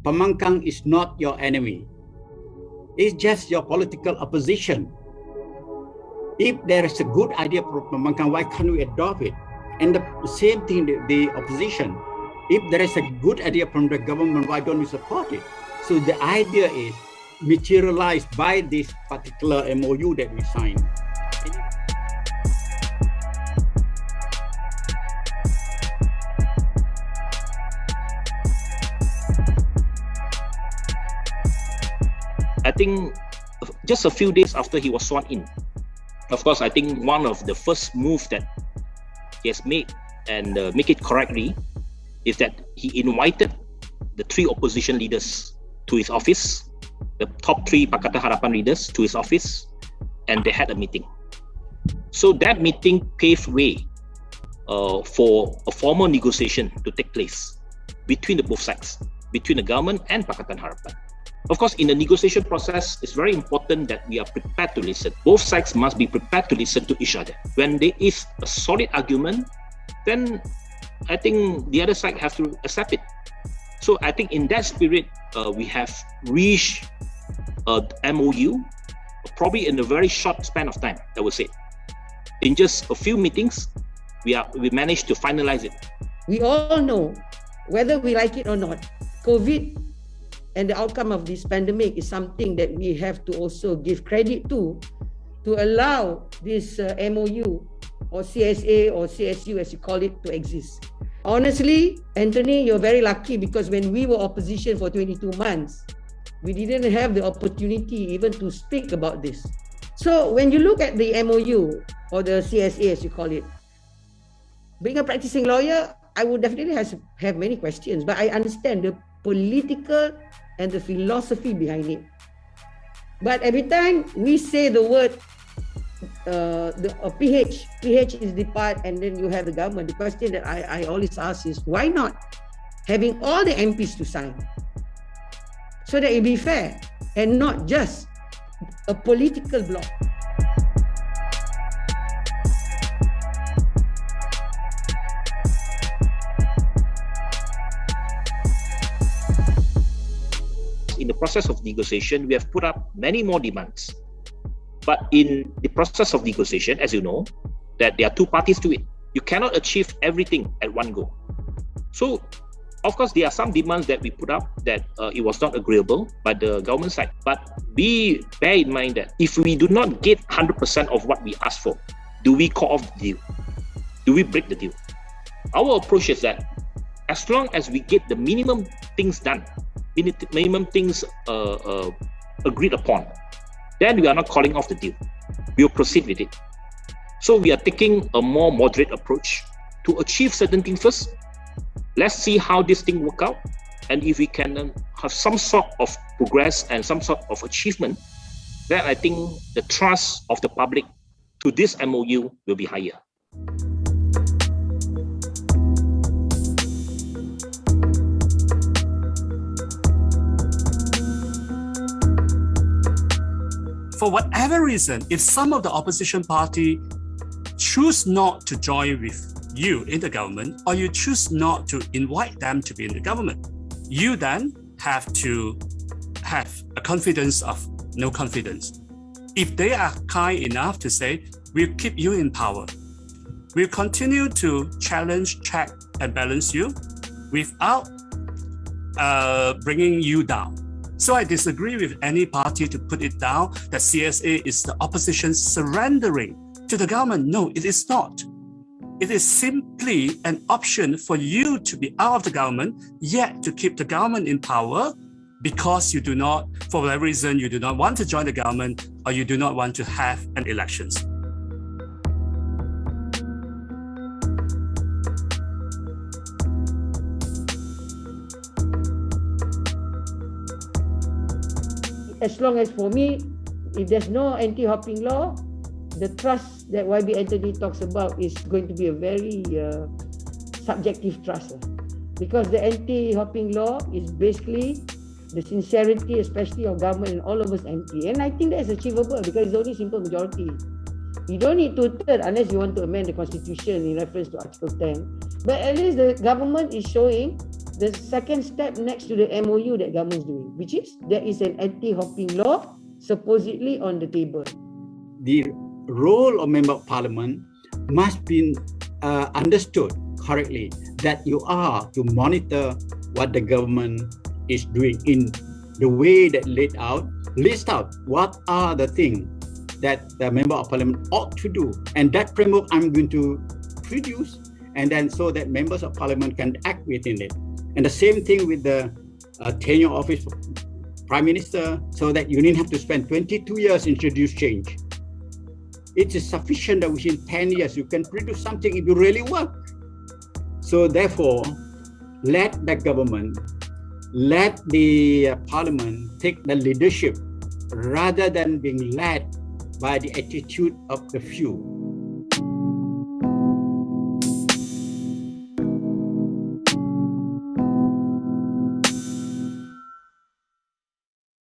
Pemangkang is not your enemy. It's just your political opposition. If there is a good idea for Pemangkang, why can't we adopt it? And the same thing, the opposition. If there is a good idea from the government, why don't we support it? So the idea is materialized by this particular MOU that we signed. I think just a few days after he was sworn in, of course, I think one of the first moves that he has made and make it correctly is that he invited the three opposition leaders to his office, the top three Pakatan Harapan leaders to his office, and they had a meeting. So that meeting paved way for a formal negotiation to take place between the both sides, between the government and Pakatan Harapan. Of course, in the negotiation process, it's very important that we are prepared to listen. Both sides must be prepared to listen to each other. When there is a solid argument, then I think the other side has to accept it. So I think in that spirit, we have reached a MOU, probably in a very short span of time, I would say. In just a few meetings, we managed to finalize it. We all know, whether we like it or not, COVID and the outcome of this pandemic is something that we have to also give credit to allow this MOU or CSA or CSU as you call it to exist. Honestly, Anthony, you're very lucky because when we were opposition for 22 months, we didn't have the opportunity even to speak about this. So when you look at the MOU or the CSA as you call it, being a practicing lawyer, I would definitely have many questions, but I understand the political and the philosophy behind it. But every time we say the word PH is the part, and then you have the government. The question that I always ask is, why not having all the MPs to sign? So that it be fair and not just a political bloc. In the process of negotiation, we have put up many more demands. But in the process of negotiation, as you know, that there are two parties to it. You cannot achieve everything at one go. So, of course, there are some demands that we put up that it was not agreeable by the government side. But we bear in mind that if we do not get 100% of what we asked for, do we call off the deal? Do we break the deal? Our approach is that as long as we get the minimum things done, minimum things agreed upon, then we are not calling off the deal. We will proceed with it. So we are taking a more moderate approach to achieve certain things first. Let's see how this thing work out, and if we can have some sort of progress and some sort of achievement, then I think the trust of the public to this MOU will be higher. For whatever reason, if some of the opposition party choose not to join with you in the government, or you choose not to invite them to be in the government, you then have to have a confidence of no confidence. If they are kind enough to say, we'll keep you in power, we'll continue to challenge, check, and balance you without bringing you down. So I disagree with any party to put it down that CSA is the opposition surrendering to the government. No, it is not. It is simply an option for you to be out of the government, yet to keep the government in power because you do not, for whatever reason, you do not want to join the government or you do not want to have an elections. As long as for me, if there's no anti-hopping law, the trust that YB Anthony talks about is going to be a very subjective trust. Because the anti-hopping law is basically the sincerity, especially of government and all of us MP. And I think that's achievable because it's only simple majority. You don't need 2/3 unless you want to amend the constitution in reference to Article 10. But at least the government is showing the second step next to the MOU that government is doing, which is there is an anti-hopping law supposedly on the table. The role of member of parliament must be understood correctly, that you are to monitor what the government is doing in the way that list out what are the things that the member of parliament ought to do, and that framework I'm going to produce, and then so that members of parliament can act within it. And the same thing with the tenure office prime minister, so that you didn't have to spend 22 years to introduce change. It is sufficient that within 10 years you can produce something if you really work. So therefore, let the government, let the parliament take the leadership rather than being led by the attitude of the few.